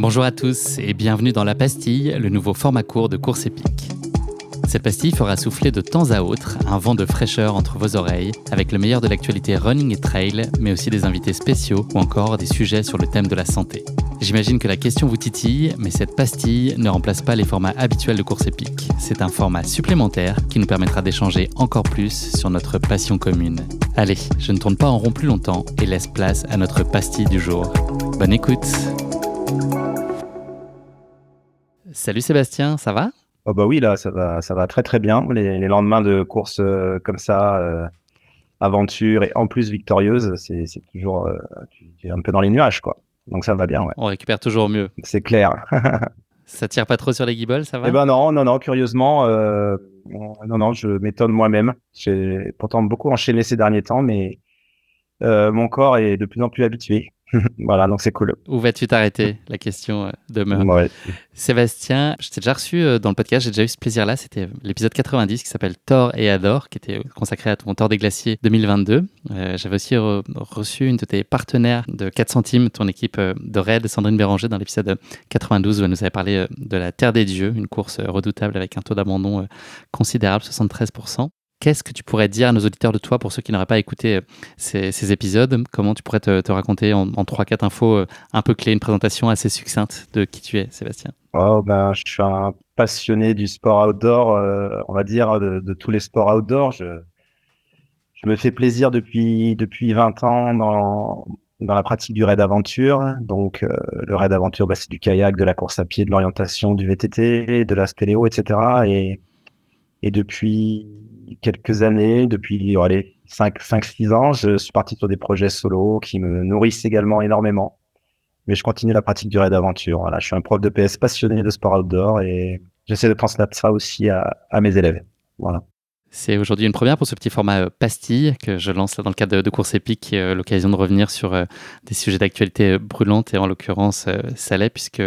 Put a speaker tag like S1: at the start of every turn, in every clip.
S1: Bonjour à tous et bienvenue dans La Pastille, le nouveau format court de Course Épique. Cette pastille fera souffler de temps à autre un vent de fraîcheur entre vos oreilles, avec le meilleur de l'actualité running et trail, mais aussi des invités spéciaux ou encore des sujets sur le thème de la santé. J'imagine que la question vous titille, mais cette pastille ne remplace pas les formats habituels de Course Épique. C'est un format supplémentaire qui nous permettra d'échanger encore plus sur notre passion commune. Allez, je ne tourne pas en rond plus longtemps et laisse place à notre pastille du jour. Bonne écoute! Salut Sébastien, ça va?
S2: Oh bah oui, là, ça va très très bien. Les lendemains de courses comme ça, aventure et en plus victorieuse, c'est toujours tu es un peu dans les nuages, quoi. Donc ça va bien, ouais.
S1: On récupère toujours mieux.
S2: C'est clair.
S1: Ça tire pas trop sur les guibolles, ça va?
S2: Eh ben non, curieusement, non, je m'étonne moi-même. J'ai pourtant beaucoup enchaîné ces derniers temps, mais mon corps est de plus en plus habitué. Voilà, donc c'est cool.
S1: Où vas-tu t'arrêter? La question demeure.
S2: Ouais.
S1: Sébastien, je t'ai déjà reçu dans le podcast, j'ai déjà eu ce plaisir-là. C'était l'épisode 90 qui s'appelle Thor et Adore, qui était consacré à ton Thor des Glaciers 2022. J'avais aussi reçu une de tes partenaires de 4 centimes, ton équipe de raid, Sandrine Béranger, dans l'épisode 92, où elle nous avait parlé de la Terre des Dieux, une course redoutable avec un taux d'abandon considérable, 73%. Qu'est-ce que tu pourrais dire à nos auditeurs de toi, pour ceux qui n'auraient pas écouté ces épisodes? Comment tu pourrais te raconter en 3-4 infos un peu clés, une présentation assez succincte de qui tu es, Sébastien?
S2: Oh, ben, je suis un passionné du sport outdoor, on va dire de tous les sports outdoor. Je me fais plaisir depuis 20 ans dans la pratique du raid aventure. Donc, le raid aventure, bah, c'est du kayak, de la course à pied, de l'orientation, du VTT, de la spéléo, etc. Et depuis quelques années, depuis 5-6 ans, je suis parti sur des projets solo qui me nourrissent également énormément. Mais je continue la pratique du raid aventure. Voilà, je suis un prof de PS passionné de sport outdoor et j'essaie de transmettre ça aussi à mes élèves. Voilà.
S1: C'est aujourd'hui une première pour ce petit format pastille que je lance là dans le cadre de Course Épique, qui est l'occasion de revenir sur des sujets d'actualité brûlantes, et en l'occurrence ça l'est puisque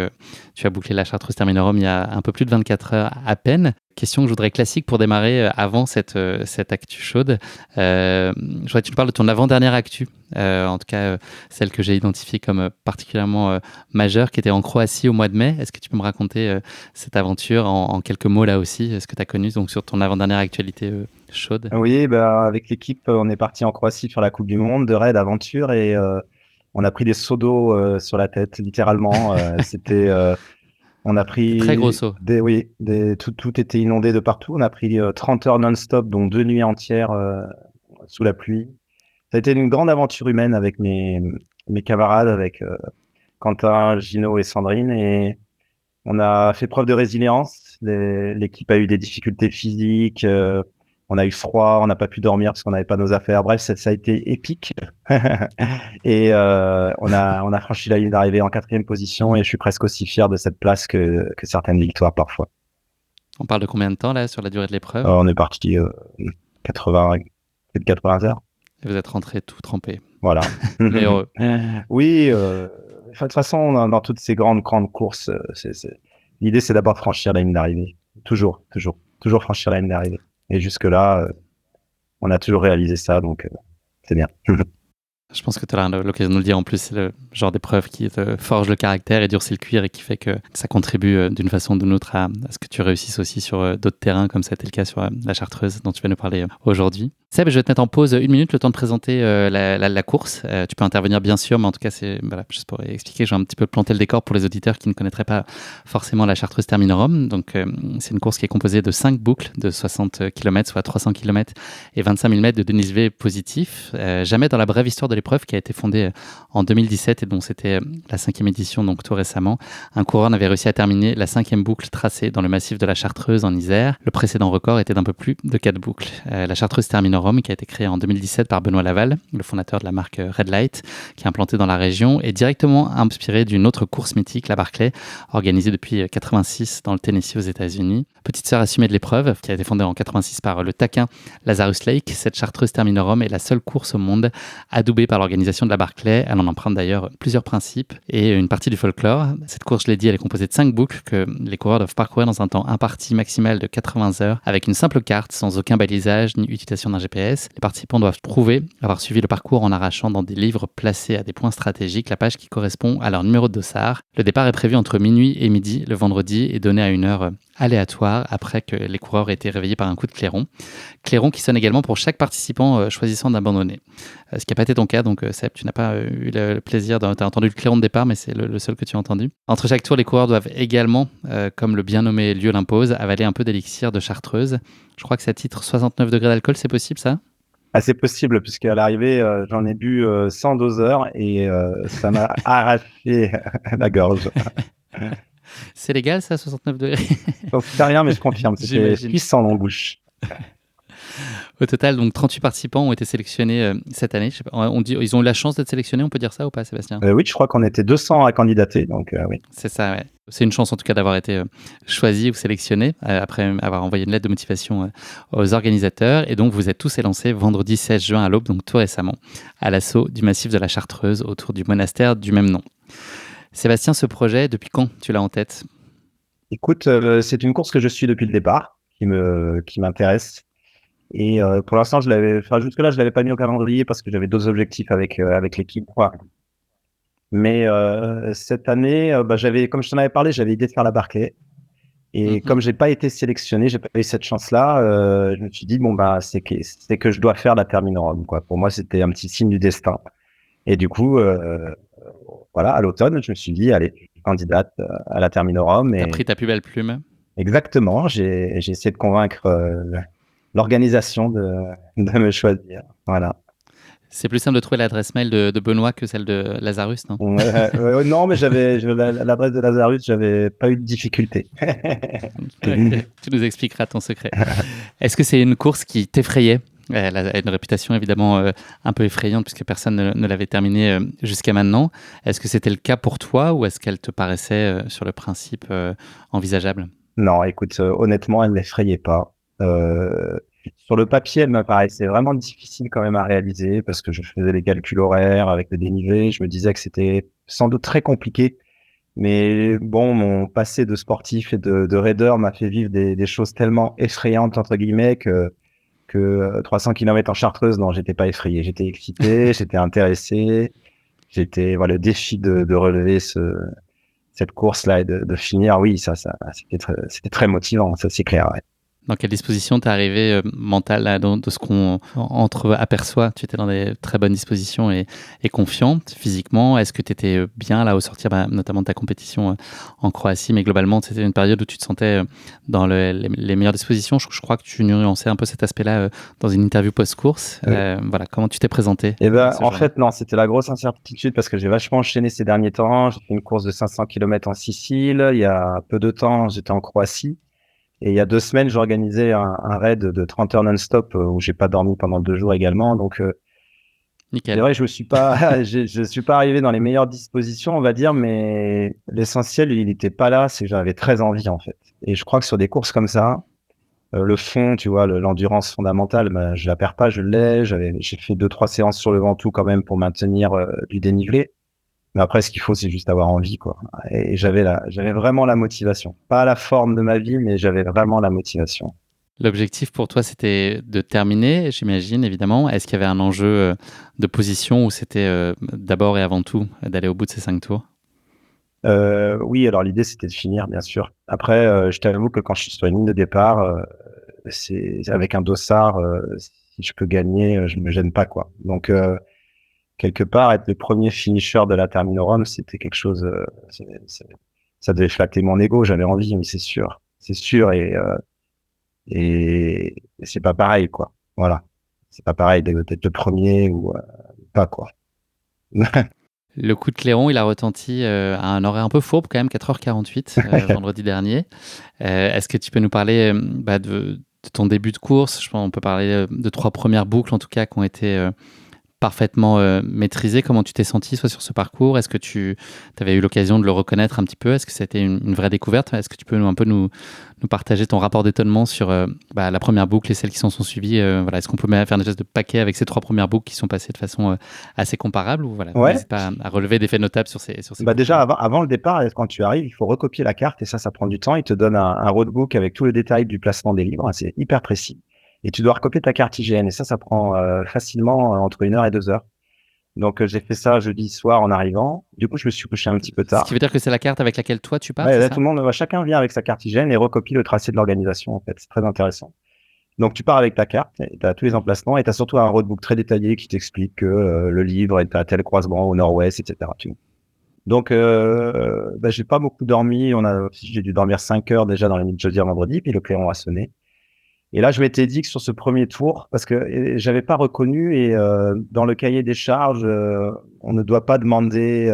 S1: tu as bouclé la Chartreuse Terminorum il y a un peu plus de 24 heures à peine. Question que je voudrais classique pour démarrer avant cette actu chaude. Je voudrais que tu nous parles de ton avant-dernière actu, en tout cas celle que j'ai identifiée comme particulièrement majeure, qui était en Croatie au mois de mai. Est-ce que tu peux me raconter cette aventure en quelques mots là aussi, ce que tu as connu donc, sur ton avant-dernière actualité chaude?
S2: Oui, bah, avec l'équipe, on est parti en Croatie sur la Coupe du Monde de raid aventure et on a pris des seaux d'eau sur la tête, littéralement. On a pris
S1: très gros saut.
S2: Tout était inondé de partout. On a pris 30 heures non-stop, dont 2 nuits entières sous la pluie. Ça a été une grande aventure humaine avec mes camarades, avec Quentin, Gino et Sandrine. Et on a fait preuve de résilience. L'équipe a eu des difficultés physiques. On a eu froid, on n'a pas pu dormir parce qu'on n'avait pas nos affaires. Bref, ça a été épique. Et on a franchi la ligne d'arrivée en 4e position et je suis presque aussi fier de cette place que certaines victoires parfois.
S1: On parle de combien de temps là sur la durée de l'épreuve?
S2: On est parti 80 heures.
S1: Et vous êtes rentré tout trempé.
S2: Voilà.
S1: Mais heureux.
S2: Oui, de toute façon, dans toutes ces grandes courses, l'idée c'est d'abord de franchir la ligne d'arrivée. Toujours franchir la ligne d'arrivée. Et jusque-là, on a toujours réalisé ça, donc c'est bien.
S1: Je pense que tu auras l'occasion de nous le dire. En plus, c'est le genre d'épreuve qui te forge le caractère et durcit le cuir et qui fait que ça contribue d'une façon ou d'une autre à ce que tu réussisses aussi sur d'autres terrains, comme ça a été le cas sur la Chartreuse dont tu vas nous parler aujourd'hui. Seb, je vais te mettre en pause 1 minute, le temps de présenter la course. Tu peux intervenir bien sûr, mais en tout cas, juste pour expliquer, je vais un petit peu planter le décor pour les auditeurs qui ne connaîtraient pas forcément la Chartreuse Terminorum. Donc, c'est une course qui est composée de 5 boucles de 60 km, soit 300 km et 25 000 mètres de dénivelé positif. Jamais dans la brève histoire de l'épreuve, qui a été fondée en 2017 et dont c'était la 5e édition, donc tout récemment, un coureur n'avait réussi à terminer la 5e boucle tracée dans le massif de la Chartreuse en Isère. Le précédent record était d'un peu plus de 4 boucles. La Chartreuse Terminorum, qui a été créée en 2017 par Benoît Laval, le fondateur de la marque Red Light, qui est implantée dans la région, est directement inspirée d'une autre course mythique, la Barclay, organisée depuis 86 dans le Tennessee aux États-Unis. Petite sœur assumée de l'épreuve, qui a été fondée en 86 par le taquin Lazarus Lake, cette Chartreuse Terminorum est la seule course au monde adoubée par l'organisation de la Barclay. Elle en emprunte d'ailleurs plusieurs principes et une partie du folklore. Cette course, je l'ai dit, elle est composée de 5 boucles que les coureurs doivent parcourir dans un temps imparti maximal de 80 heures avec une simple carte sans aucun balisage ni utilisation d'un GPS GPS. Les participants doivent prouver avoir suivi le parcours en arrachant dans des livres placés à des points stratégiques la page qui correspond à leur numéro de dossard. Le départ est prévu entre minuit et midi le vendredi et donné à une heure aléatoire après que les coureurs aient été réveillés par un coup de clairon. Clairon qui sonne également pour chaque participant choisissant d'abandonner. Ce qui n'a pas été ton cas, donc Seb, tu n'as pas eu le plaisir, tu as entendu le clairon de départ, mais c'est le seul que tu as entendu. Entre chaque tour, les coureurs doivent également, comme le bien nommé lieu l'impose, avaler un peu d'élixir de chartreuse. Je crois que ça titre 69 degrés d'alcool, c'est possible ça ?
S2: Ah, c'est possible, puisqu'à l'arrivée, j'en ai bu 100 doseurs et ça m'a arraché la gorge.
S1: C'est légal ça, 69 degrés ?
S2: Donc, c'est rien, mais je confirme, c'était puissant en bouche.
S1: Au total, donc 38 participants ont été sélectionnés cette année. Je sais pas, ils ont eu la chance d'être sélectionnés, on peut dire ça ou pas, Sébastien ?
S2: Oui, je crois qu'on était 200 à candidater, donc oui.
S1: C'est ça, ouais. C'est une chance en tout cas d'avoir été choisi ou sélectionné après avoir envoyé une lettre de motivation aux organisateurs. Et donc, vous êtes tous élancés vendredi 16 juin à l'aube, donc tout récemment, à l'assaut du massif de la Chartreuse autour du monastère du même nom. Sébastien, ce projet, depuis quand tu l'as en tête ?
S2: Écoute, c'est une course que je suis depuis le départ, qui m'intéresse. Et pour l'instant, jusque-là, je l'avais pas mis au calendrier parce que j'avais d'autres objectifs avec l'équipe. Mais cette année, comme je t'en avais parlé, j'avais l'idée de faire la Barclay. Et comme j'ai pas été sélectionné, j'ai pas eu cette chance-là, je me suis dit c'est que je dois faire la Terminorum, quoi. Pour moi, c'était un petit signe du destin. Et du coup, voilà, à l'automne, je me suis dit, allez, je suis candidate à la Terminorum.
S1: T'as pris ta plus belle plume.
S2: Exactement, j'ai essayé de convaincre l'organisation de me choisir. Voilà.
S1: C'est plus simple de trouver l'adresse mail de Benoît que celle de Lazarus, non ?
S2: Non, mais l'adresse de Lazarus, j'avais pas eu de difficulté.
S1: Okay. Tu nous expliqueras ton secret. Est-ce que c'est une course qui t'effrayait ? Elle a une réputation évidemment un peu effrayante puisque personne ne l'avait terminée jusqu'à maintenant. Est-ce que c'était le cas pour toi ou est-ce qu'elle te paraissait sur le principe envisageable ?
S2: Non, écoute, honnêtement, elle ne m'effrayait pas. Sur le papier, elle me paraissait vraiment difficile quand même à réaliser parce que je faisais les calculs horaires avec le dénivelé. Je me disais que c'était sans doute très compliqué. Mais bon, mon passé de sportif et de raideur m'a fait vivre des choses tellement effrayantes, entre guillemets, que 300 km en Chartreuse, non, j'étais pas effrayé. J'étais excité, j'étais intéressé. Le défi de relever cette course-là et de finir. Oui, c'était très motivant, ça c'est clair. Ouais.
S1: Dans quelle disposition t'es arrivé mentale de ce qu'on aperçoit ? Tu étais dans des très bonnes dispositions et confiante physiquement. Est-ce que tu étais bien là au sortir notamment de ta compétition en Croatie, mais globalement c'était une période où tu te sentais dans les meilleures dispositions. Je crois que tu nuançais un peu cet aspect-là dans une interview post-course. Oui. Voilà, comment tu t'es présenté ?
S2: En fait, non, c'était la grosse incertitude parce que j'ai vachement enchaîné ces derniers temps. J'ai fait une course de 500 km en Sicile. Il y a peu de temps, j'étais en Croatie. Et il y a 2 semaines, j'organisais un raid de 30 heures non-stop où j'ai pas dormi pendant 2 jours également. Donc,
S1: nickel.
S2: C'est vrai, je suis pas arrivé dans les meilleures dispositions, on va dire, mais l'essentiel, il n'était pas là, c'est que j'avais très envie, en fait. Et je crois que sur des courses comme ça, le fond, tu vois, l'endurance fondamentale, je la perds pas, je l'ai. J'ai fait 2-3 séances sur le Ventoux quand même pour maintenir du dénivelé. Mais après, ce qu'il faut, c'est juste avoir envie, quoi. Et j'avais vraiment la motivation. Pas la forme de ma vie, mais j'avais vraiment la motivation.
S1: L'objectif pour toi, c'était de terminer, j'imagine, évidemment. Est-ce qu'il y avait un enjeu de position ou c'était d'abord et avant tout d'aller au bout de ces 5 tours ?
S2: Oui, alors l'idée, c'était de finir, bien sûr. Après, je t'avoue que quand je suis sur une ligne de départ, c'est avec un dossard, si je peux gagner, je me gêne pas, quoi. Donc, quelque part, être le premier finisher de la Terminorum, c'était quelque chose, ça devait flatter mon ego, j'avais envie, mais c'est sûr, et c'est pas pareil, quoi. Voilà, c'est pas pareil d'être le premier ou pas, quoi.
S1: Le coup de clairon, il a retenti à un horaire un peu fourbe quand même, 4h48 vendredi dernier. Est-ce que tu peux nous parler de ton début de course ? Je pense qu'on peut parler de 3 premières boucles en tout cas qui ont été parfaitement maîtrisé. Comment tu t'es senti soit sur ce parcours ? Est-ce que tu avais eu l'occasion de le reconnaître un petit peu ? Est-ce que c'était une vraie découverte ? Est-ce que tu peux nous partager ton rapport d'étonnement sur la première boucle et celles qui s'en sont suivies ? Est-ce qu'on peut faire une espèce de paquet avec ces 3 premières boucles qui sont passées de façon assez comparable ? Ou
S2: Ouais.
S1: N'hésite pas à relever des faits notables sur ces
S2: déjà, avant le départ, quand tu arrives, il faut recopier la carte et ça prend du temps. Il te donne un roadbook avec tous les détails du placement des livres. C'est hyper précis. et tu dois recopier ta carte IGN. Et ça prend facilement entre 1 heure et 2 heures. Donc, j'ai fait ça jeudi soir en arrivant. Du coup, je me suis couché un petit peu
S1: Ce qui veut
S2: tard.
S1: dire que c'est la carte avec laquelle toi tu pars,
S2: Ouais,
S1: c'est
S2: là, tout
S1: ça?
S2: le monde, chacun vient avec sa carte IGN et recopie le tracé de l'organisation, en fait. C'est très intéressant. Donc, tu pars avec ta carte, tu as tous les emplacements et tu as surtout un roadbook très détaillé qui t'explique que le livre est à tel croisement au nord-ouest, etc. Donc, j'ai pas beaucoup dormi. J'ai dû dormir 5 heures déjà dans la nuit de jeudi à vendredi, puis le clairon a sonné. Et là, je m'étais dit que sur ce premier tour, parce que j'avais pas reconnu et dans le cahier des charges, on ne doit pas demander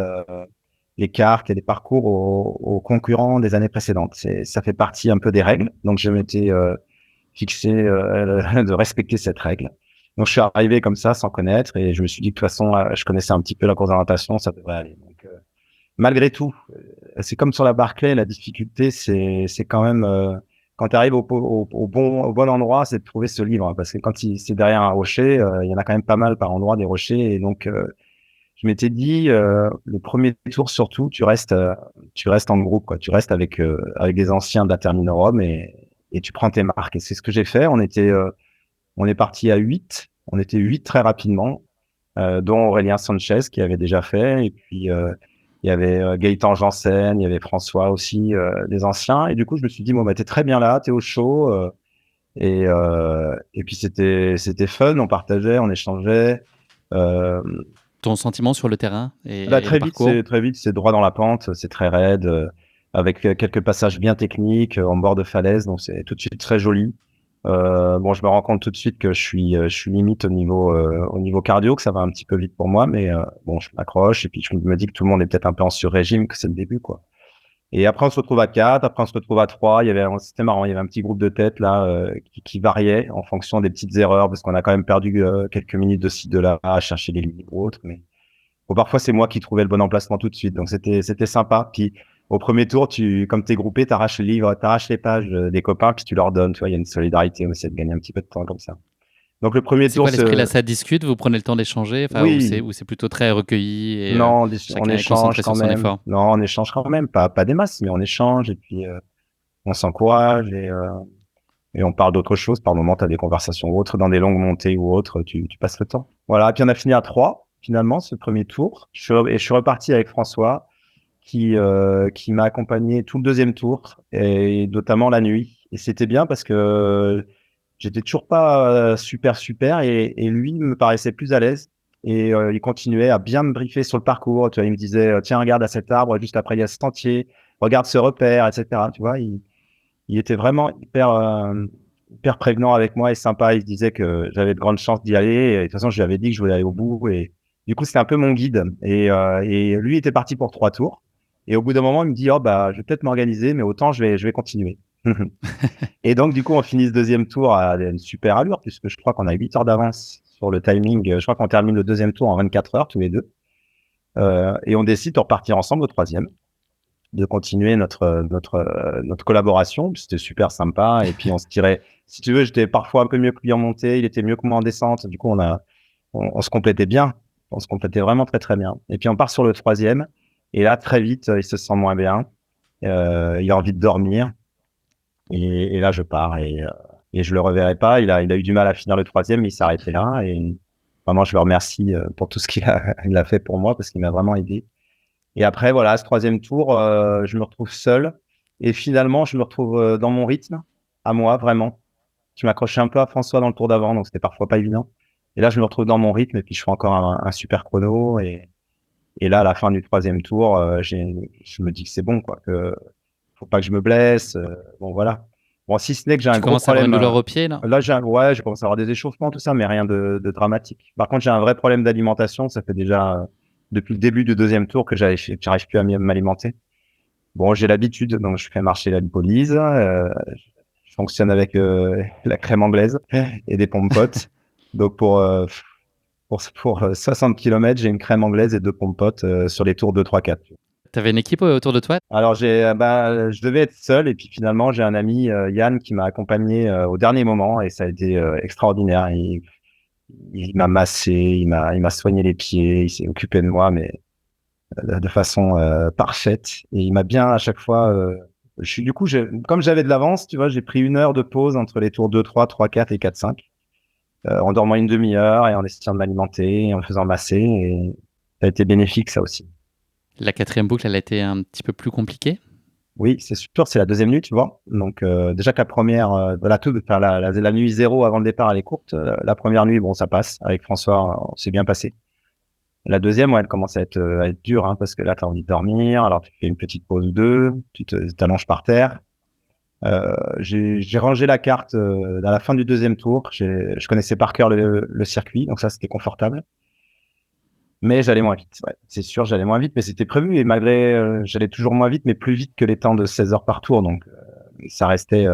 S2: les cartes et les parcours aux concurrents des années précédentes. Ça fait partie un peu des règles. Donc, je m'étais fixé de respecter cette règle. Donc, je suis arrivé comme ça sans connaître et je me suis dit que de toute façon, je connaissais un petit peu la course d'orientation, ça devrait aller. Donc, malgré tout, c'est comme sur la Barclay, la difficulté, c'est quand même quand tu arrives au bon endroit, c'est de trouver ce livre, hein, parce que quand c'est derrière un rocher, il y en a quand même pas mal par endroit des rochers, et donc je m'étais dit le premier tour surtout, tu restes en groupe, quoi, tu restes avec des anciens de la Terminorum et tu prends tes marques. Et c'est ce que j'ai fait. On est parti à 8, on était 8 très rapidement, dont Aurélien Sanchez qui avait déjà fait, et puis il y avait Gaëtan Janssen, il y avait François aussi, des anciens. Et du coup, je me suis dit, bon, bah, t'es très bien là, t'es au chaud. Et puis, c'était fun, on partageait, on échangeait. Euh,
S1: Ton sentiment sur le terrain et le parcours?
S2: très vite, c'est droit dans la pente, c'est très raide, avec quelques passages bien techniques, en bord de falaise, donc c'est tout de suite très joli. Bon, je me rends compte tout de suite que je suis limite au niveau cardio, que ça va un petit peu vite pour moi, mais bon, je m'accroche et puis je me dis que tout le monde est peut-être un peu en sur-régime, que c'est le début, quoi. Et après, on se retrouve à 4, après, on se retrouve à 3. C'était marrant, il y avait un petit groupe de tête là qui variait en fonction des petites erreurs, parce qu'on a quand même perdu quelques minutes de ci, de là, à chercher les lignes ou autres. Mais bon, parfois, c'est moi qui trouvais le bon emplacement tout de suite, donc c'était sympa. Puis au premier tour, comme t'es groupé, t'arraches le livre, t'arraches les pages des copains, puis tu leur donnes. Tu vois, il y a une solidarité aussi de gagner un petit peu de temps comme ça. Donc le premier
S1: C'est
S2: tour,
S1: quoi l'esprit là? Ça discute, vous prenez le temps d'échanger, enfin,
S2: oui,
S1: ou c'est plutôt très recueilli et
S2: non, on
S1: chacun est
S2: échange
S1: concentré
S2: quand
S1: sur son
S2: même.
S1: effort?
S2: Non, on échange quand même, pas des masses, mais on échange et puis on s'encourage et on parle d'autres choses. Par moment, tu as des conversations autres, dans des longues montées ou autres, tu passes le temps. Voilà, et puis on a fini à 3, finalement, ce premier tour. Et je suis reparti avec François, qui m'a accompagné tout le deuxième tour, et notamment la nuit. Et c'était bien parce que j'étais toujours pas super, et lui me paraissait plus à l'aise. Et il continuait à bien me briefer sur le parcours. Tu vois, il me disait, tiens, regarde à cet arbre, juste après, il y a ce sentier, regarde ce repère, etc. Tu vois, il était vraiment hyper prévenant avec moi et sympa. Il se disait que j'avais de grandes chances d'y aller. Et de toute façon, je lui avais dit que je voulais aller au bout. Et du coup, c'était un peu mon guide. Et lui était parti pour 3 tours. Et au bout d'un moment, il me dit, oh, bah, je vais peut-être m'organiser, mais autant je vais continuer. Et donc, du coup, on finit ce deuxième tour à une super allure, puisque je crois qu'on a 8 heures d'avance sur le timing. Je crois qu'on termine le deuxième tour en 24 heures, tous les deux. Et on décide de repartir ensemble au troisième, de continuer notre collaboration. C'était super sympa. Et puis, on se tirait, si tu veux, j'étais parfois un peu mieux que lui en montée, il était mieux que moi en descente. Du coup, on se complétait bien. On se complétait vraiment très, très bien. Et puis, on part sur le troisième. Et là, très vite, il se sent moins bien. Il a envie de dormir. Et là, je pars et je le reverrai pas. Il a eu du mal à finir le troisième, mais il s'est arrêté là. Et vraiment, je le remercie pour tout ce il a fait pour moi parce qu'il m'a vraiment aidé. Et après, voilà, ce troisième tour, je me retrouve seul. Et finalement, je me retrouve dans mon rythme, à moi, vraiment. Je m'accrochais un peu à François dans le tour d'avant, donc c'était parfois pas évident. Et là, je me retrouve dans mon rythme et puis je fais encore un super chrono. Et là, à la fin du troisième tour, je me dis que c'est bon, quoi, que faut pas que je me blesse. Bon, voilà. Bon, si ce n'est que j'ai un
S1: Tu
S2: gros
S1: commences à avoir une
S2: problème.
S1: douleur au pied là?
S2: Là, ouais, je commence à avoir des échauffements, tout ça, mais rien de dramatique. Par contre, j'ai un vrai problème d'alimentation. Ça fait déjà depuis le début du deuxième tour que j'arrive plus à m'alimenter. Bon, j'ai l'habitude, donc je fais marcher la lipolyse. Je fonctionne avec la crème anglaise et des pompes potes. Donc, pour 60 km, j'ai une crème anglaise et deux pompes potes sur les tours 2, 3, 4.
S1: T'avais une équipe autour de toi?
S2: Alors je devais être seul et puis finalement j'ai un ami Yann qui m'a accompagné au dernier moment et ça a été extraordinaire. Il m'a massé, il m'a soigné les pieds, il s'est occupé de moi mais de façon parfaite et il m'a bien à chaque fois Comme j'avais de l'avance, tu vois, j'ai pris 1 heure de pause entre les tours 2-3, 3-4 et 4-5, en dormant une demi-heure et en essayant de m'alimenter, et en me faisant masser. Et ça a été bénéfique, ça aussi.
S1: La quatrième boucle, elle a été un petit peu plus compliquée.
S2: Oui, c'est sûr, c'est la deuxième nuit, tu vois. Donc, déjà que la première, la nuit zéro avant le départ, elle est courte. La première nuit, bon, ça passe. Avec François, on s'est bien passé. La deuxième, ouais, elle commence à être dure, hein, parce que là, tu as envie de dormir. Alors, tu fais une petite pause ou deux, t'allonges par terre. J'ai rangé la carte à la fin du deuxième tour. Je connaissais par cœur le circuit, donc ça, c'était confortable. Mais j'allais moins vite. Ouais, c'est sûr, j'allais moins vite, mais c'était prévu. Et malgré, j'allais toujours moins vite, mais plus vite que les temps de 16 heures par tour. Donc, ça restait.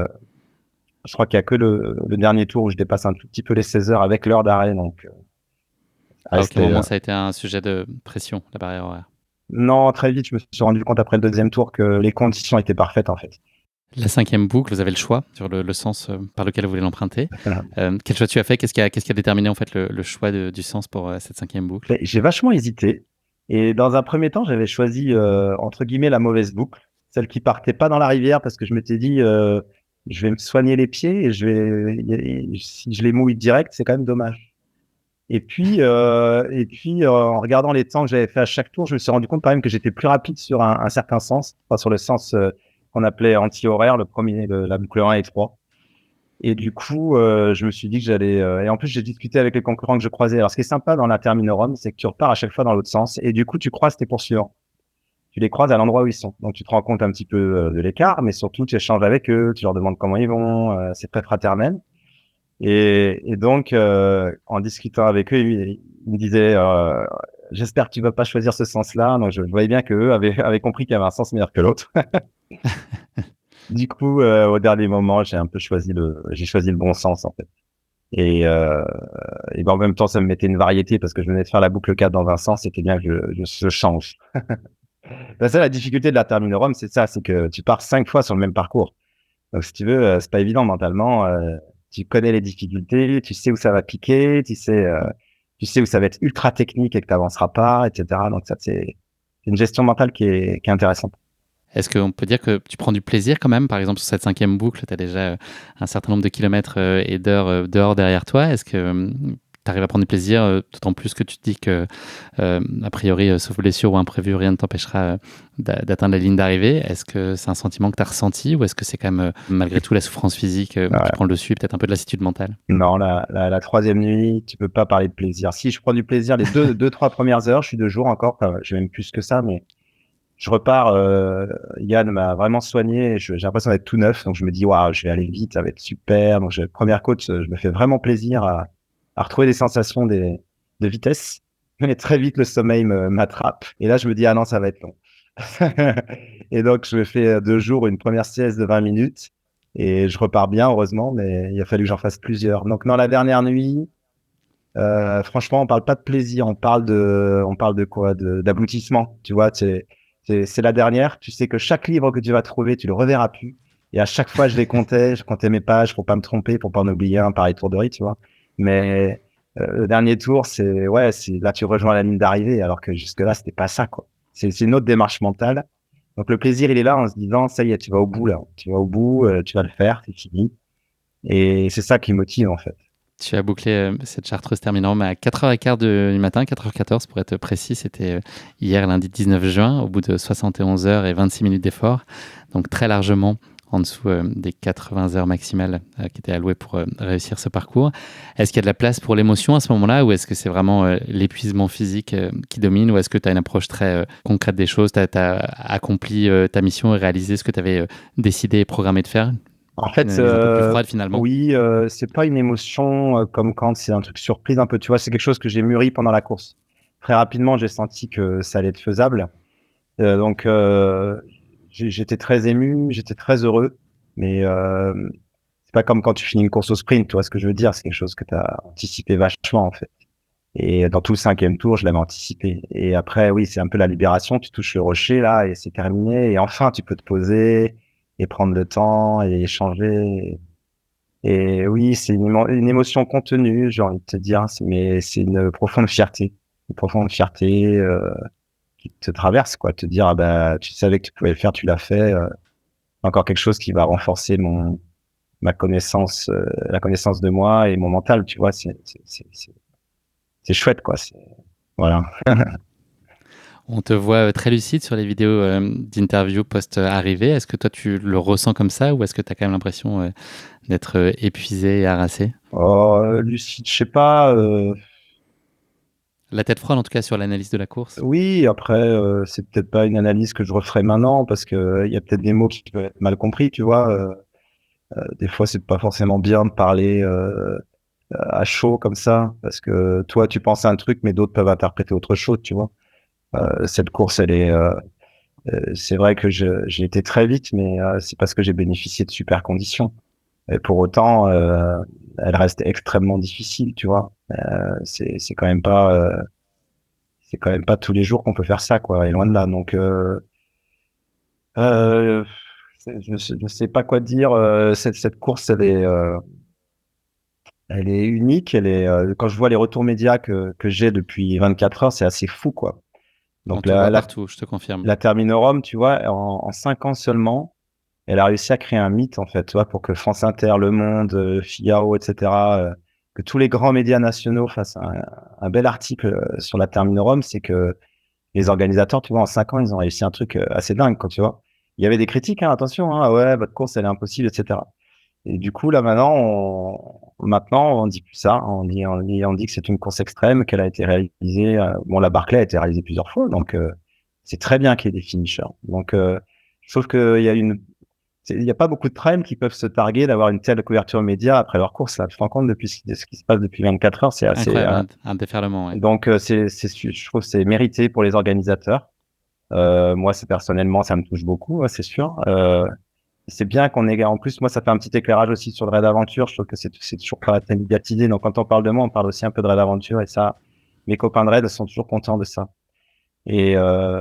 S2: Je crois qu'il y a que le dernier tour où je dépasse un tout petit peu les 16 heures avec l'heure d'arrêt. Donc, ça
S1: À aucun
S2: restait.
S1: moment ça a été un sujet de pression, la barrière horaire.
S2: Non, très vite, je me suis rendu compte après le deuxième tour que les conditions étaient parfaites, en fait.
S1: La cinquième boucle, vous avez le choix sur le sens par lequel vous voulez l'emprunter. Quel choix tu as fait? Qu'est-ce qui a déterminé en fait le choix du sens pour cette cinquième boucle?
S2: J'ai vachement hésité. Et dans un premier temps, j'avais choisi, entre guillemets, la mauvaise boucle, celle qui partait pas dans la rivière, parce que je m'étais dit, je vais me soigner les pieds et si je les mouille direct, c'est quand même dommage. Et puis, en regardant les temps que j'avais fait à chaque tour, je me suis rendu compte quand même que j'étais plus rapide sur un certain sens, enfin, sur le sens qu'on appelait anti-horaire, le premier, la boucle 1 et 3. Et du coup, je me suis dit que j'allais. Et en plus, j'ai discuté avec les concurrents que je croisais. Alors, ce qui est sympa dans la Terminorum, c'est que tu repars à chaque fois dans l'autre sens. Et du coup, tu croises tes poursuivants. Tu les croises à l'endroit où ils sont. Donc, tu te rends compte un petit peu de l'écart, mais surtout, tu échanges avec eux, tu leur demandes comment ils vont. C'est très fraternel. Et donc, en discutant avec eux, ils me disaient j'espère que tu vas pas choisir ce sens-là. Donc, je voyais bien qu'eux avaient compris qu'il y avait un sens meilleur que l'autre. Du coup, au dernier moment, j'ai choisi le bon sens, en fait. Et, euh, et ben, en même temps, ça me mettait une variété parce que je venais de faire la boucle 4 dans un sens, c'était bien que je change. Ben, ça, la difficulté de la Terminorum, c'est ça, c'est que tu pars 5 fois sur le même parcours. Donc, si tu veux, c'est pas évident mentalement. Tu connais les difficultés, tu sais où ça va piquer, tu sais où ça va être ultra technique et que tu n'avanceras pas, etc. Donc, ça, c'est une gestion mentale qui est intéressante.
S1: Est-ce qu'on peut dire que tu prends du plaisir quand même? Par exemple, sur cette cinquième boucle, tu as déjà un certain nombre de kilomètres et d'heures dehors derrière toi. Est-ce que tu arrives à prendre du plaisir, d'autant plus que tu te dis que, a priori, sauf blessure ou imprévu, rien ne t'empêchera d'atteindre la ligne d'arrivée? Est-ce que c'est un sentiment que tu as ressenti ou est-ce que c'est quand même, malgré tout, la souffrance physique qui prend le dessus et peut-être un peu de lassitude mentale?
S2: Non, la troisième nuit, tu peux pas parler de plaisir. Si je prends du plaisir les deux, trois premières heures, je suis de jour encore, enfin, j'ai même plus que ça, mais je repars. Yann m'a vraiment soigné. J'ai l'impression d'être tout neuf, donc je me dis waouh, je vais aller vite, ça va être super. Donc première côte, je me fais vraiment plaisir à retrouver des sensations de vitesse. Mais très vite, le sommeil m'attrape. Et là, je me dis ah non, ça va être long. Et donc, je me fais 2 jours une première sieste de 20 minutes et je repars bien, heureusement, mais il a fallu que j'en fasse plusieurs. Donc, dans la dernière nuit, franchement, on parle pas de plaisir, on parle de quoi? D'aboutissement. Tu vois, c'est la dernière. Tu sais que chaque livre que tu vas trouver, tu le reverras plus. Et à chaque fois, je comptais mes pages pour pas me tromper, pour pas en oublier un pareil tour de rythme, tu vois. Mais le dernier tour, là, tu rejoins la ligne d'arrivée, alors que jusque-là, c'était pas ça, quoi. C'est une autre démarche mentale. Donc le plaisir, il est là en se disant, ça y est, tu vas au bout, là. Tu vas au bout, tu vas le faire, c'est fini. Et c'est ça qui motive, en fait.
S1: Tu as bouclé cette Chartreuse Terminorum à 4h15 du matin, 4h14 pour être précis. C'était hier, lundi 19 juin, au bout de 71 heures et 26 minutes d'effort. Donc très largement en dessous des 80 heures maximales qui étaient allouées pour réussir ce parcours. Est-ce qu'il y a de la place pour l'émotion à ce moment-là ou est-ce que c'est vraiment l'épuisement physique qui domine ou est-ce que tu as une approche très concrète des choses? Tu as accompli ta mission et réalisé ce que tu avais décidé et programmé de faire?
S2: En fait,
S1: Une analyse un peu plus froide finalement.
S2: oui, c'est pas une émotion comme quand c'est un truc surprise un peu. Tu vois, c'est quelque chose que j'ai mûri pendant la course. Très rapidement, j'ai senti que ça allait être faisable. Donc, j'étais très ému, j'étais très heureux. Mais c'est pas comme quand tu finis une course au sprint. Tu vois ce que je veux dire? C'est quelque chose que tu as anticipé vachement en fait. Et dans tout le cinquième tour, je l'avais anticipé. Et après, oui, c'est un peu la libération. Tu touches le rocher là et c'est terminé. Et enfin, tu peux te poser et prendre le temps et échanger. Et oui, c'est une émotion contenue, j'ai envie de te dire, mais c'est une profonde fierté qui te traverse, quoi. Te dire, ah bah, tu savais que tu pouvais le faire, tu l'as fait. encore quelque chose qui va renforcer ma connaissance, la connaissance de moi et mon mental, tu vois. C'est chouette, quoi. Voilà.
S1: On te voit très lucide sur les vidéos d'interview post-arrivée. Est-ce que toi, tu le ressens comme ça ou est-ce que tu as quand même l'impression d'être épuisé et harassé?
S2: Oh, lucide, je sais pas.
S1: La tête froide, en tout cas, sur l'analyse de la course.
S2: Oui, après, c'est peut-être pas une analyse que je referai maintenant parce que il y a peut-être des mots qui peuvent être mal compris, tu vois. Des fois, c'est pas forcément bien de parler à chaud comme ça parce que toi, tu penses à un truc, mais d'autres peuvent interpréter autre chose, tu vois. Cette course, c'est vrai que j'ai été très vite, mais c'est parce que j'ai bénéficié de super conditions. Et pour autant, elle reste extrêmement difficile, tu vois. C'est quand même pas tous les jours qu'on peut faire ça, quoi. Et loin de là. Donc, euh, je sais pas quoi dire. Cette course, elle est unique. Quand je vois les retours médias que j'ai depuis 24 heures, c'est assez fou, quoi.
S1: On
S2: Donc
S1: te voit partout, je te confirme.
S2: la Terminorum, tu vois, en 5 ans seulement, elle a réussi à créer un mythe, en fait, tu vois, pour que France Inter, Le Monde, Figaro, etc., que tous les grands médias nationaux fassent un bel article sur la Terminorum. C'est que les organisateurs, tu vois, en 5 ans, ils ont réussi un truc assez dingue, quoi, tu vois. Il y avait des critiques, hein, attention, hein, ah ouais, votre course, elle est impossible, etc. Et du coup, là, maintenant, on dit plus ça. On dit que c'est une course extrême, qu'elle a été réalisée. Bon, la Barclay a été réalisée plusieurs fois, donc c'est très bien qu'il y ait des finishers. Donc, je trouve il y a pas beaucoup de trails qui peuvent se targuer d'avoir une telle couverture média après leur course. Là, tu te rends compte depuis ce qui se passe depuis 24 heures, c'est assez.
S1: Incroyable, un déferlement, ouais.
S2: Donc, je trouve que c'est mérité pour les organisateurs. Moi, personnellement, ça me touche beaucoup, c'est sûr. C'est bien qu'on ait, en plus, moi, ça fait un petit éclairage aussi sur le Raid Aventure. Je trouve que c'est toujours pas très médiatisé. Donc, quand on parle de moi, on parle aussi un peu de Raid Aventure et ça, mes copains de Raid sont toujours contents de ça. Et, euh,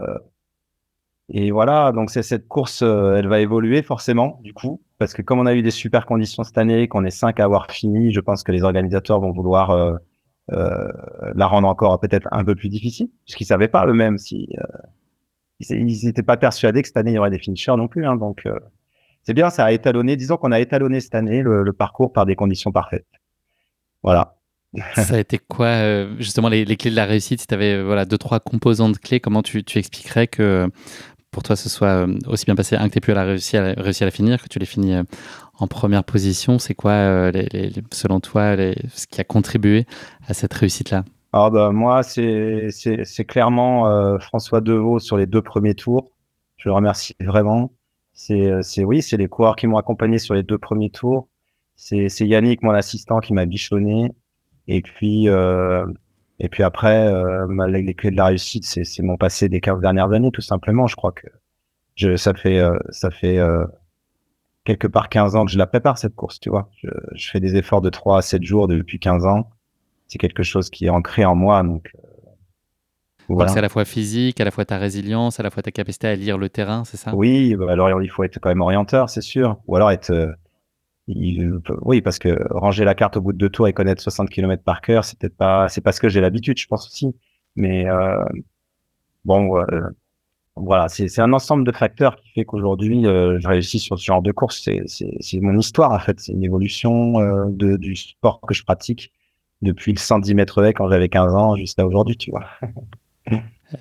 S2: et voilà. Donc, cette course, elle va évoluer forcément, du coup, parce que comme on a eu des super conditions cette année, qu'on est 5 à avoir fini, je pense que les organisateurs vont vouloir, euh, la rendre encore peut-être un peu plus difficile, puisqu'ils savaient pas eux-mêmes si, ils n'étaient pas persuadés que cette année il y aurait des finishers non plus, hein. Donc, c'est bien, ça a étalonné. Disons qu'on a étalonné cette année le parcours par des conditions parfaites. Voilà.
S1: Ça a été quoi, justement, les clés de la réussite? Si tu avais voilà, deux, trois composantes clés, comment tu expliquerais que pour toi, ce soit aussi bien passé, que tu aies pu réussi à la finir, que tu l'aies fini en première position? C'est quoi, selon toi, ce qui a contribué à cette réussite-là?
S2: Alors, bah, moi, c'est clairement François Deveau sur les 2 premiers tours. Je le remercie vraiment. Oui, c'est les coureurs qui m'ont accompagné sur les 2 premiers tours. C'est Yannick, mon assistant, qui m'a bichonné. Et puis, après, les clés de la réussite, c'est mon passé des 15 dernières années, tout simplement. Je crois que ça fait quelque part 15 ans que je la prépare, cette course, tu vois. Je fais des efforts de 3 à 7 jours depuis 15 ans. C'est quelque chose qui est ancré en moi, donc
S1: Donc c'est
S2: voilà.
S1: à la fois physique, à la fois ta résilience, à la fois ta capacité à lire le terrain, c'est ça?
S2: Oui, bah, alors il faut être quand même orienteur, c'est sûr. Ou alors être, oui, parce que ranger la carte au bout de 2 tours et connaître 60 kilomètres par cœur, c'est parce que j'ai l'habitude, je pense aussi. Mais bon, voilà, c'est un ensemble de facteurs qui fait qu'aujourd'hui, je réussis sur ce genre de course. C'est mon histoire, en fait. C'est une évolution du sport que je pratique depuis le 110 mètres haies quand j'avais 15 ans jusqu'à aujourd'hui, tu vois.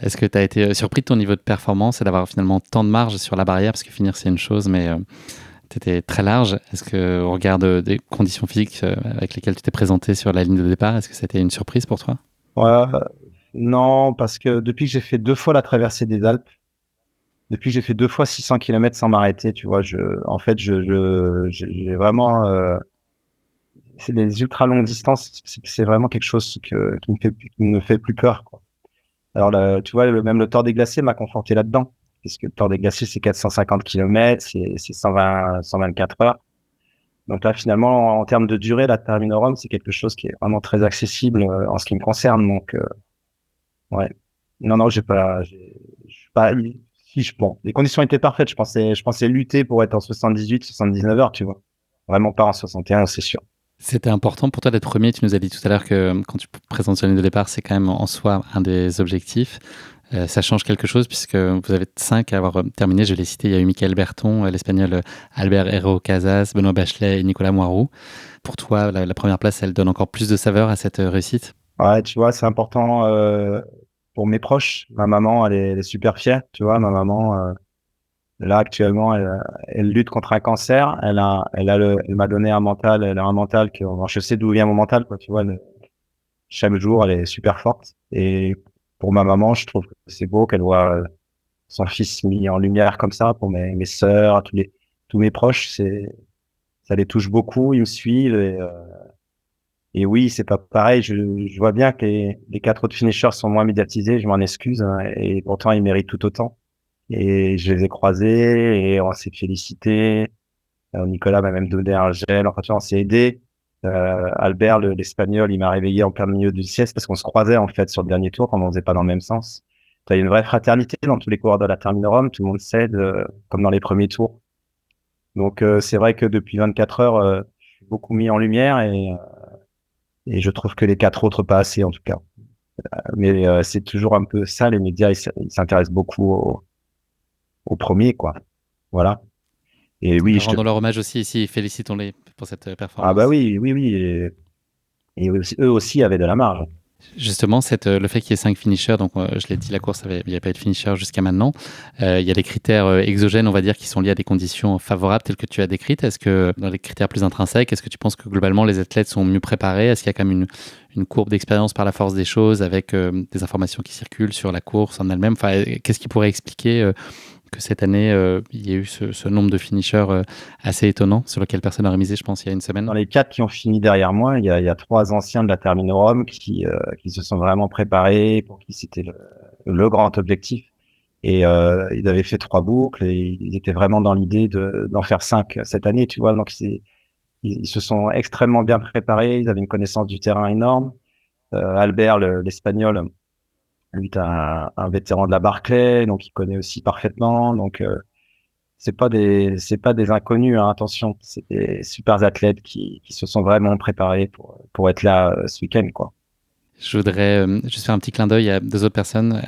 S1: Est-ce que tu as été surpris de ton niveau de performance et d'avoir finalement tant de marge sur la barrière? Parce que finir, c'est une chose, mais tu étais très large. Est-ce qu'au regard des conditions physiques avec lesquelles tu t'es présenté sur la ligne de départ, est-ce que c'était une surprise pour toi?
S2: Ouais, non, parce que depuis que j'ai fait 2 fois la traversée des Alpes, depuis que j'ai fait 2 fois 600 kilomètres sans m'arrêter, tu vois, en fait, j'ai vraiment, c'est les ultra longues distances, c'est vraiment quelque chose qui me fait plus peur, quoi. Alors là, tu vois, même le Tour des Glaciers m'a conforté là-dedans, puisque le Tour des Glaciers, c'est 450 kilomètres, c'est 124 heures. Donc là, finalement, en termes de durée, la Terminorum, c'est quelque chose qui est vraiment très accessible en ce qui me concerne. Donc, ouais. Non, non, je suis pas, si bon, les conditions étaient parfaites. Je pensais lutter pour être en 78, 79 heures, tu vois. Vraiment pas en 61, c'est sûr.
S1: C'était important pour toi d'être premier. Tu nous as dit tout à l'heure que quand tu présentes sur la ligne de départ, c'est quand même en soi un des objectifs. Ça change quelque chose puisque vous avez 5 à avoir terminé. Je l'ai cité, il y a eu Michael Berton, l'Espagnol Albert Herrero Casas, Benoît Bachelet et Nicolas Moirou. Pour toi, la première place, elle donne encore plus de saveur à cette réussite?
S2: Ouais, tu vois, c'est important pour mes proches. Ma maman, elle est super fière. Tu vois, ma maman, là actuellement, elle lutte contre un cancer. Elle m'a donné un mental. Elle a un mental que je sais d'où vient mon mental, quoi. Tu vois, chaque jour, elle est super forte. Et pour ma maman, je trouve que c'est beau qu'elle voit son fils mis en lumière comme ça. Pour mes sœurs, tous mes proches, ça les touche beaucoup. Ils me suivent et oui, c'est pas pareil. Je vois bien que les 4 autres finishers sont moins médiatisés. Je m'en excuse, hein, et pourtant ils méritent tout autant. Et je les ai croisés et on s'est félicité. Nicolas m'a même donné un gel. Enfin, tu vois, on s'est aidé. Albert, l'Espagnol, il m'a réveillé en plein milieu du sieste parce qu'on se croisait en fait sur le dernier tour quand on faisait pas dans le même sens. Il y a une vraie fraternité dans tous les coureurs de la Termine-Rome. Tout le monde s'aide comme dans les premiers tours. Donc c'est vrai que depuis 24 heures, je suis beaucoup mis en lumière et je trouve que les 4 autres pas assez en tout cas. Mais c'est toujours un peu ça, les médias, ils s'intéressent beaucoup au premier, quoi. Voilà. Et oui,
S1: Rendons leur hommage aussi ici, félicitons-les pour cette
S2: Ah bah
S1: performance.
S2: oui, oui, oui. Eux aussi avaient de la marge.
S1: Justement, le fait qu'il y ait 5 finishers, donc je l'ai dit, la course, il n'y avait pas eu de finisher jusqu'à maintenant. Il y a des critères exogènes, on va dire, qui sont liés à des conditions favorables telles que tu as décrites. Est-ce que dans les critères plus intrinsèques, est-ce que tu penses que globalement les athlètes sont mieux préparés? Est-ce qu'il y a quand même une courbe d'expérience par la force des choses avec des informations qui circulent sur la course en elle-même? Enfin, qu'est-ce qui pourrait expliquer que cette année, il y ait eu ce nombre de finishers assez étonnant sur lequel personne n'aurait misé, je pense, il y a une semaine?
S2: Dans les 4 qui ont fini derrière moi, il y a 3 anciens de la Termine-Rome qui se sont vraiment préparés, pour qui c'était le grand objectif. Et ils avaient fait 3 boucles et ils étaient vraiment dans l'idée d'en faire 5 cette année, tu vois. Donc ils se sont extrêmement bien préparés, ils avaient une connaissance du terrain énorme. Albert, l'Espagnol, lui, est un vétéran de la Barclay, donc il connaît aussi parfaitement. Donc c'est pas des inconnus, hein, attention, c'est des super athlètes qui se sont vraiment préparés pour être là ce week-end, quoi.
S1: Je voudrais juste faire un petit clin d'œil à 2 autres personnes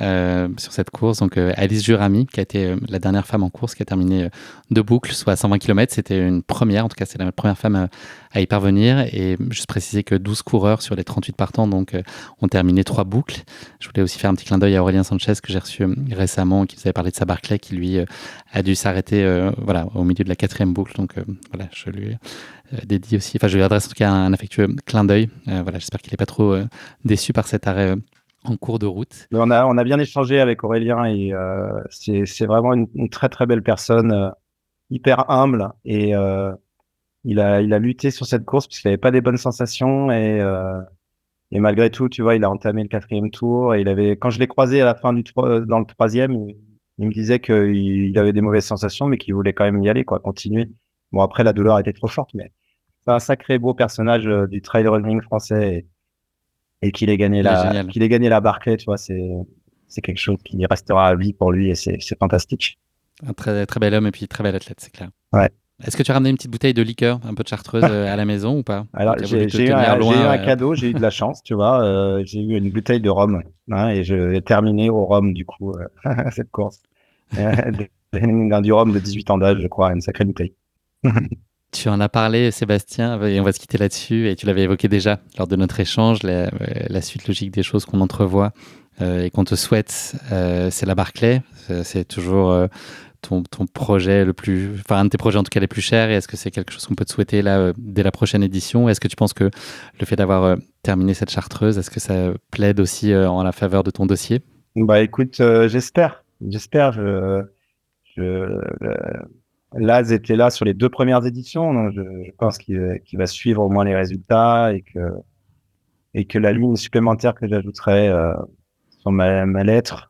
S1: sur cette course. Donc, Alice Jurami, qui a été la dernière femme en course, qui a terminé 2 boucles, soit 120 km. C'était une première, en tout cas, c'est la première femme à y parvenir. Et juste préciser que 12 coureurs sur les 38 partants ont terminé 3 boucles. Je voulais aussi faire un petit clin d'œil à Aurélien Sanchez, que j'ai reçu récemment, qui nous avait parlé de sa Barclay, qui lui a dû s'arrêter voilà, au milieu de la 4e boucle. Donc, voilà, je lui dédie aussi. Enfin, je lui adresse en tout cas un affectueux clin d'œil. Voilà, j'espère qu'il n'est pas trop déçu par cet arrêt en cours de route.
S2: Mais on a bien échangé avec Aurélien et c'est vraiment une très très belle personne, hyper humble et il a lutté sur cette course parce qu'il avait pas des bonnes sensations et malgré tout, tu vois, il a entamé le 4e tour et quand je l'ai croisé à la fin dans le 3e, il me disait qu'il avait des mauvaises sensations mais qu'il voulait quand même y aller, quoi, continuer. Bon, après, la douleur était trop forte, mais c'est un sacré beau personnage du trail running français et
S1: Il est génial.
S2: qu'il ait gagné la Barclay, tu vois, c'est quelque chose qui restera à vie pour lui et c'est fantastique.
S1: Un très, très bel homme et puis très bel athlète, c'est clair.
S2: Ouais.
S1: Est-ce que tu as ramené une petite bouteille de liqueur, un peu de chartreuse à la maison ou pas?
S2: Alors,
S1: Ou tu as voulu te tenir
S2: j'ai eu
S1: loin
S2: un cadeau, j'ai eu de la chance, tu vois, j'ai eu une bouteille de rhum, hein, et je vais terminer au rhum, du coup, cette course. Du rhum de 18 ans d'âge, je crois, une sacrée bouteille.
S1: Tu en as parlé, Sébastien, et on va se quitter là-dessus. Et tu l'avais évoqué déjà lors de notre échange, la suite logique des choses qu'on entrevoit et qu'on te souhaite, c'est la Barclay. C'est toujours ton projet enfin un de tes projets en tout cas les plus chers. Et est-ce que c'est quelque chose qu'on peut te souhaiter là dès la prochaine édition? Est-ce que tu penses que le fait d'avoir terminé cette chartreuse, est-ce que ça plaide aussi en la faveur de ton dossier?
S2: Bah, écoute, j'espère, Laz était là sur les 2 premières éditions, donc je pense qu'il va suivre au moins les résultats et que la ligne supplémentaire que j'ajouterai sur ma lettre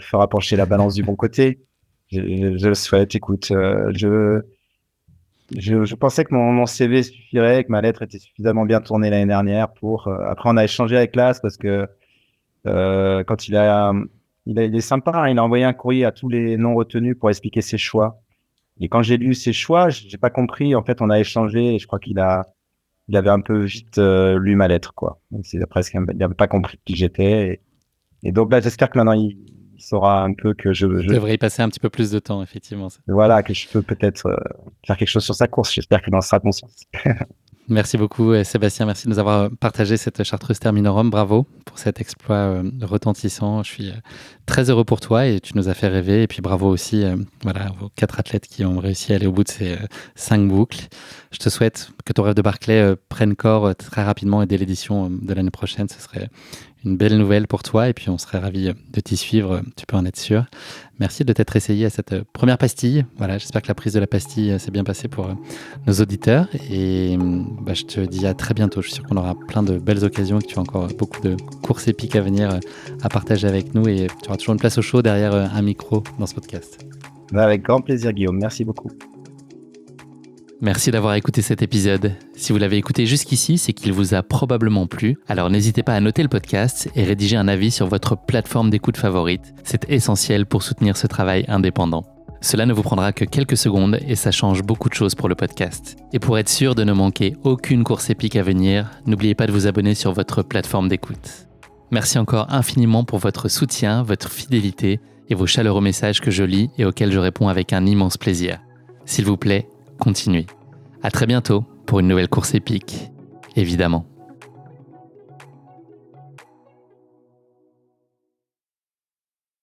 S2: fera pencher la balance du bon côté. Je le souhaite. Écoute, je pensais que mon CV suffirait, que ma lettre était suffisamment bien tournée l'année dernière pour. Après, on a échangé avec Laz parce que quand il est sympa, hein, il a envoyé un courrier à tous les non retenus pour expliquer ses choix. Et quand j'ai lu ses choix, j'ai pas compris. En fait, on a échangé et je crois il avait un peu vite lu ma lettre, quoi. Donc, c'est presque, il n'avait pas compris qui j'étais. Et donc là, j'espère que maintenant saura un peu que
S1: Je devrais y passer un petit peu plus de temps, effectivement.
S2: voilà, que je peux peut-être faire quelque chose sur sa course. J'espère qu'il en sera conscient.
S1: Merci beaucoup, Sébastien. Merci de nous avoir partagé cette Chartreuse Terminorum. Bravo pour cet exploit retentissant. Je suis très heureux pour toi et tu nous as fait rêver. Et puis bravo aussi aux 4 athlètes qui ont réussi à aller au bout de ces 5 boucles. Je te souhaite que ton rêve de Barclay prenne corps très rapidement et dès l'édition de l'année prochaine. Ce serait une belle nouvelle pour toi et puis on serait ravis de t'y suivre, tu peux en être sûr. Merci de t'être essayé à cette première pastille. Voilà, j'espère que la prise de la pastille s'est bien passée pour nos auditeurs et je te dis à très bientôt. Je suis sûr qu'on aura plein de belles occasions et que tu as encore beaucoup de courses épiques à venir à partager avec nous et tu auras toujours une place au chaud derrière un micro dans ce podcast.
S2: Avec grand plaisir, Guillaume. Merci beaucoup.
S1: Merci d'avoir écouté cet épisode. Si vous l'avez écouté jusqu'ici, c'est qu'il vous a probablement plu. Alors n'hésitez pas à noter le podcast et rédiger un avis sur votre plateforme d'écoute favorite. C'est essentiel pour soutenir ce travail indépendant. Cela ne vous prendra que quelques secondes et ça change beaucoup de choses pour le podcast. Et pour être sûr de ne manquer aucune course épique à venir, n'oubliez pas de vous abonner sur votre plateforme d'écoute. Merci encore infiniment pour votre soutien, votre fidélité et vos chaleureux messages que je lis et auxquels je réponds avec un immense plaisir. S'il vous plaît, continuez. À très bientôt pour une nouvelle course épique, évidemment.